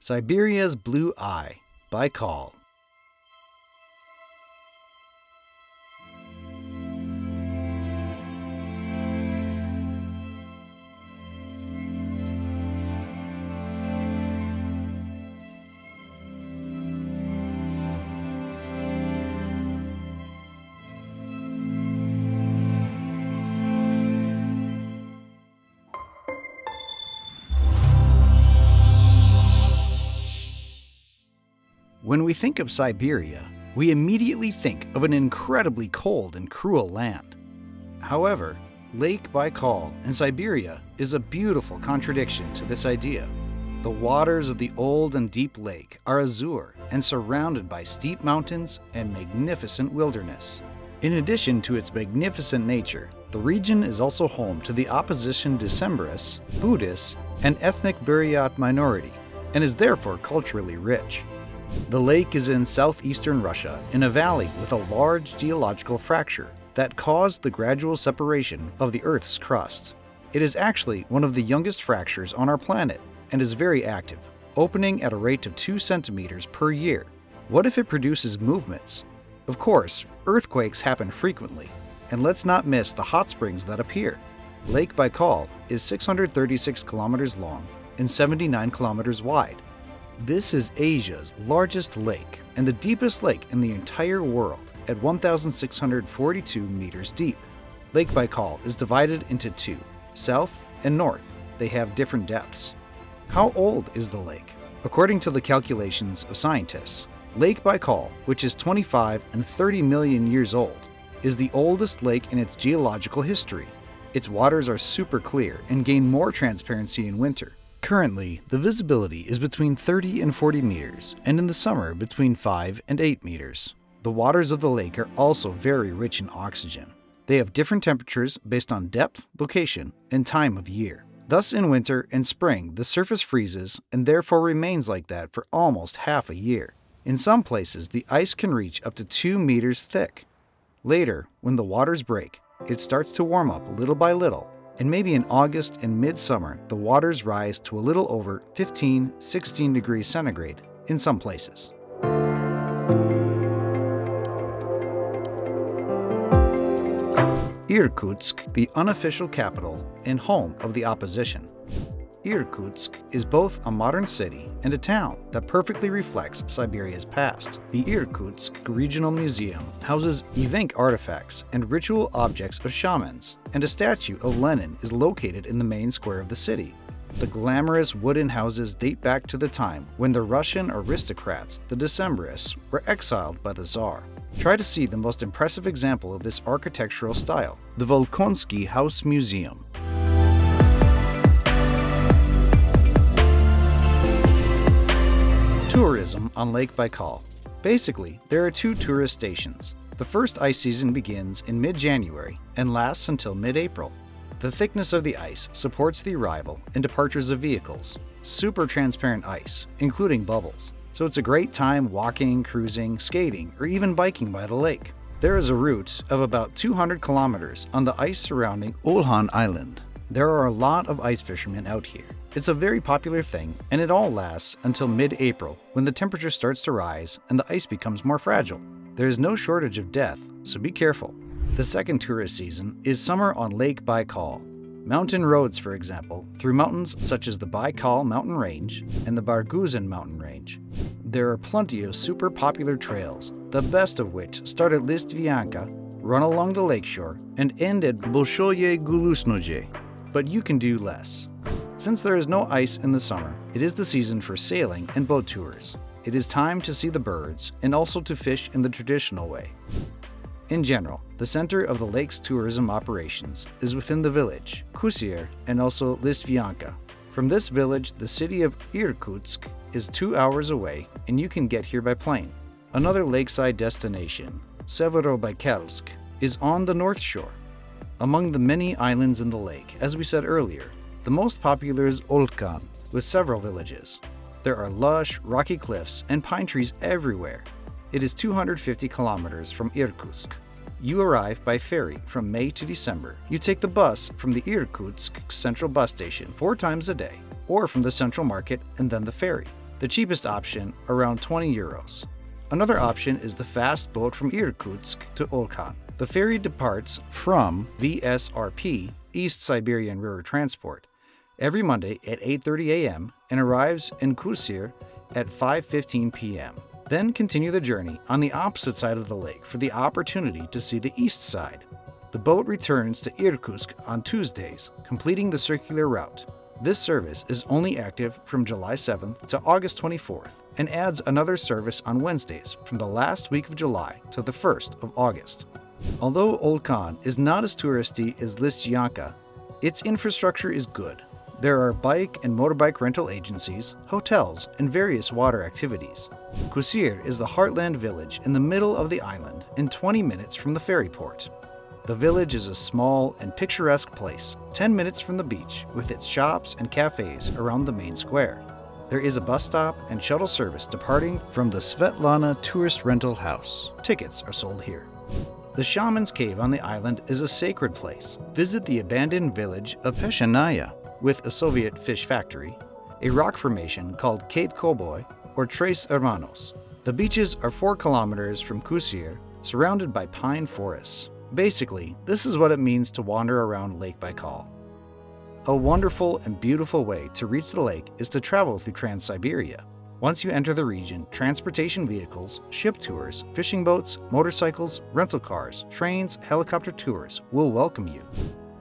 Siberia's Blue Eye, Baikal. When we think of Siberia, we immediately think of an incredibly cold and cruel land. However, Lake Baikal in Siberia is a beautiful contradiction to this idea. The waters of the old and deep lake are azure and surrounded by steep mountains and magnificent wilderness. In addition to its magnificent nature, the region is also home to the opposition Decembrists, Buddhists, and ethnic Buryat minority, and is therefore culturally rich. The lake is in southeastern Russia in a valley with a large geological fracture that caused the gradual separation of the Earth's crust. It is actually one of the youngest fractures on our planet and is very active, opening at a rate of 2 centimeters per year. What if it produces movements? Of course, earthquakes happen frequently, and let's not miss the hot springs that appear. Lake Baikal is 636 kilometers long and 79 kilometers wide. This is Asia's largest lake and the deepest lake in the entire world at 1,642 meters deep. Lake Baikal is divided into two, south and north. They have different depths. How old is the lake? According to the calculations of scientists, Lake Baikal, which is 25 and 30 million years old, is the oldest lake in its geological history. Its waters are super clear and gain more transparency in winter. Currently, the visibility is between 30 and 40 meters, and in the summer between 5 and 8 meters. The waters of the lake are also very rich in oxygen. They have different temperatures based on depth, location, and time of year. Thus, in winter and spring, the surface freezes and therefore remains like that for almost half a year. In some places, the ice can reach up to 2 meters thick. Later, when the waters break, it starts to warm up little by little, and maybe in August and midsummer, the waters rise to a little over 15-16 degrees centigrade in some places. Irkutsk, the unofficial capital and home of the opposition. Irkutsk is both a modern city and a town that perfectly reflects Siberia's past. The Irkutsk Regional Museum houses Evenk artifacts and ritual objects of shamans, and a statue of Lenin is located in the main square of the city. The glamorous wooden houses date back to the time when the Russian aristocrats, the Decembrists, were exiled by the Tsar. Try to see the most impressive example of this architectural style, the Volkonsky House Museum. Tourism on Lake Baikal. Basically, there are 2 tourist stations. The first ice season begins in mid-January and lasts until mid-April. The thickness of the ice supports the arrival and departures of vehicles. Super transparent ice, including bubbles. So it's a great time walking, cruising, skating, or even biking by the lake. There is a route of about 200 kilometers on the ice surrounding Olhan Island. There are a lot of ice fishermen out here. It's a very popular thing, and it all lasts until mid-April, when the temperature starts to rise and the ice becomes more fragile. There is no shortage of death, so be careful. The second tourist season is summer on Lake Baikal. Mountain roads, for example, through mountains such as the Baikal mountain range and the Barguzin mountain range. There are plenty of super popular trails, the best of which start at Listvyanka, run along the lakeshore, and end at Bolshoye Gulusnoje. But you can do less. Since there is no ice in the summer, it is the season for sailing and boat tours. It is time to see the birds and also to fish in the traditional way. In general, the center of the lake's tourism operations is within the village, Kusier, and also Listvyanka. From this village, the city of Irkutsk is 2 hours away, and you can get here by plane. Another lakeside destination, Severobaikalsk, is on the north shore. Among the many islands in the lake, as we said earlier, the most popular is Olkan, with several villages. There are lush, rocky cliffs and pine trees everywhere. It is 250 kilometers from Irkutsk. You arrive by ferry from May to December. You take the bus from the Irkutsk Central Bus Station 4 times a day, or from the Central Market and then the ferry. The cheapest option, around 20 euros. Another option is the fast boat from Irkutsk to Olkan. The ferry departs from VSRP, East Siberian River Transport, every Monday at 8:30 a.m. and arrives in Kusir at 5:15 p.m. Then continue the journey on the opposite side of the lake for the opportunity to see the east side. The boat returns to Irkutsk on Tuesdays, completing the circular route. This service is only active from July 7th to August 24th and adds another service on Wednesdays from the last week of July to the 1st of August. Although Olkan is not as touristy as Listvyanka, its infrastructure is good. There are bike and motorbike rental agencies, hotels, and various water activities. Kusir is the heartland village in the middle of the island and 20 minutes from the ferry port. The village is a small and picturesque place, 10 minutes from the beach, with its shops and cafes around the main square. There is a bus stop and shuttle service departing from the Svetlana Tourist Rental House. Tickets are sold here. The Shaman's Cave on the island is a sacred place. Visit the abandoned village of Peshanaya, with a Soviet fish factory, a rock formation called Cape Cowboy or Tres Hermanos. The beaches are 4 kilometers from Kusir, surrounded by pine forests. Basically, this is what it means to wander around Lake Baikal. A wonderful and beautiful way to reach the lake is to travel through Trans-Siberia. Once you enter the region, transportation vehicles, ship tours, fishing boats, motorcycles, rental cars, trains, helicopter tours will welcome you.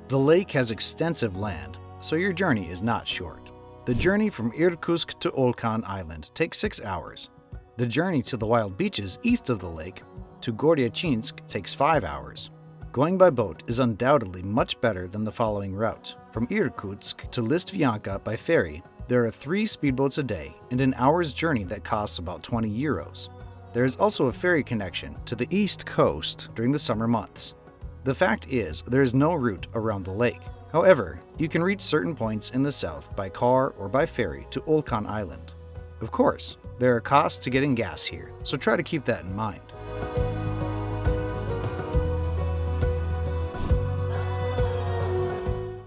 The lake has extensive land, so your journey is not short. The journey from Irkutsk to Olkan Island takes 6 hours. The journey to the wild beaches east of the lake, to Goryachinsk, takes 5 hours. Going by boat is undoubtedly much better than the following route. From Irkutsk to Listvyanka by ferry, there are 3 speedboats a day and an hour's journey that costs about 20 euros. There is also a ferry connection to the east coast during the summer months. The fact is, there is no route around the lake. However, you can reach certain points in the south by car or by ferry to Olkan Island. Of course, there are costs to getting gas here, so try to keep that in mind.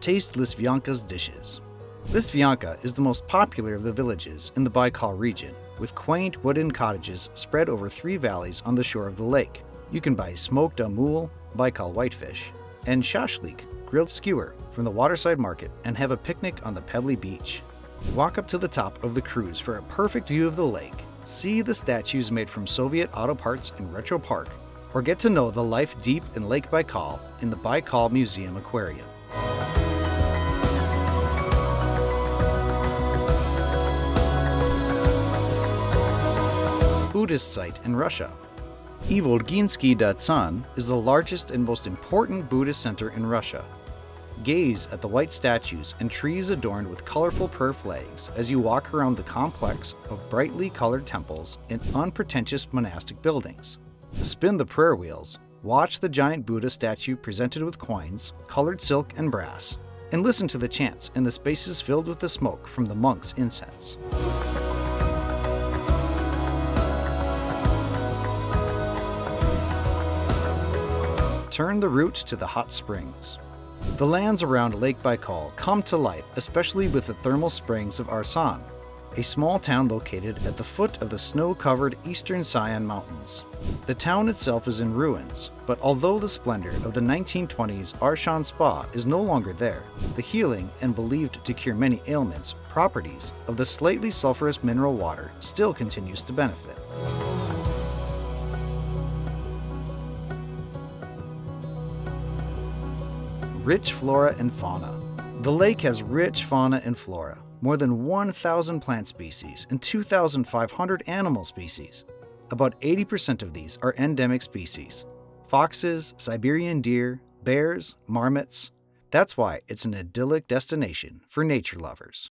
Taste Listvyanka's dishes. Listvyanka is the most popular of the villages in the Baikal region, with quaint wooden cottages spread over 3 valleys on the shore of the lake. You can buy smoked amul, Baikal whitefish, and shashlik, grilled skewer, from the waterside market and have a picnic on the pebbly beach. Walk up to the top of the cruise for a perfect view of the lake, see the statues made from Soviet auto parts in Retro Park, or get to know the life deep in Lake Baikal in the Baikal Museum Aquarium. Buddhist site in Russia. Ivolginsky Datsan is the largest and most important Buddhist center in Russia. Gaze at the white statues and trees adorned with colorful prayer flags as you walk around the complex of brightly colored temples and unpretentious monastic buildings. Spin the prayer wheels, watch the giant Buddha statue presented with coins, colored silk and brass, and listen to the chants in the spaces filled with the smoke from the monks' incense. Turn the route to the hot springs. The lands around Lake Baikal come to life, especially with the thermal springs of Arsan, a small town located at the foot of the snow-covered eastern Sayan Mountains. The town itself is in ruins, but although the splendor of the 1920s Arshan Spa is no longer there, the healing and believed to cure many ailments properties of the slightly sulfurous mineral water still continues to benefit. Rich flora and fauna. The lake has rich fauna and flora, more than 1,000 plant species and 2,500 animal species. About 80% of these are endemic species: foxes, Siberian deer, bears, marmots. That's why it's an idyllic destination for nature lovers.